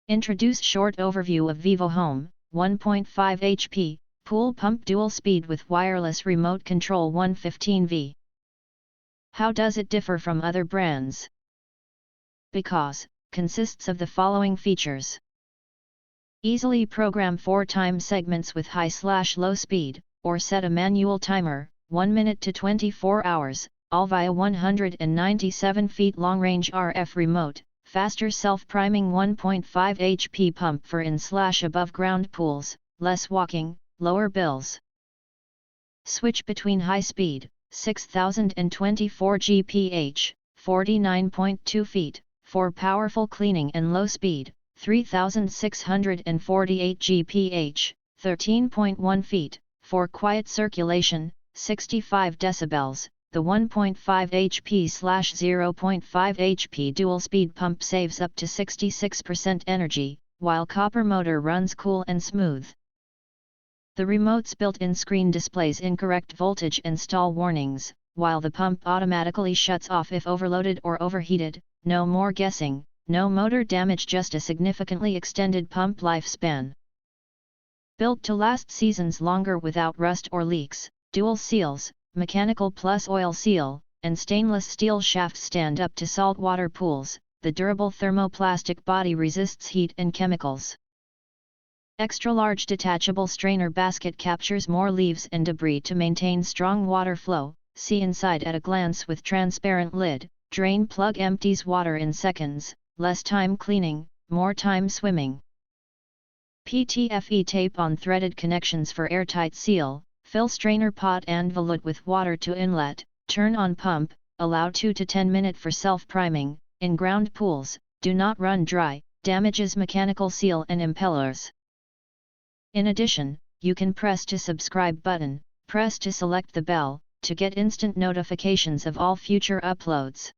Introduce short overview of VIVOHOME 1.5 HP pool pump dual speed with wireless remote control 115V. How does it differ from other brands? Because, consists of the following features. Easily program 4-time segments with high/low speed, or set a manual timer, 1 minute to 24 hours, all via 197 feet long-range RF remote. Faster self-priming 1.5 HP pump for in/above ground pools, less walking, lower bills. Switch between high speed, 6024 GPH, 49.2 feet, for powerful cleaning and low speed, 3648 GPH, 13.1 feet, for quiet circulation, 65 decibels. The 1.5 HP/0.5 HP dual-speed pump saves up to 66% energy, while copper motor runs cool and smooth. The remote's built-in screen displays incorrect voltage and stall warnings, while the pump automatically shuts off if overloaded or overheated. No more guessing, no motor damage, just a significantly extended pump lifespan. Built to last seasons longer without rust or leaks, dual seals, mechanical plus oil seal, and stainless steel shafts stand up to saltwater pools. The durable thermoplastic body resists heat and chemicals. Extra-large detachable strainer basket captures more leaves and debris to maintain strong water flow. See inside at a glance with transparent lid. Drain plug empties water in seconds, less time cleaning, more time swimming. PTFE tape on threaded connections for airtight seal. Fill strainer pot and volute with water to inlet, turn on pump, allow 2 to 10 minutes for self-priming. In ground pools, do not run dry, damages mechanical seal and impellers. In addition, you can press to subscribe button, press to select the bell, to get instant notifications of all future uploads.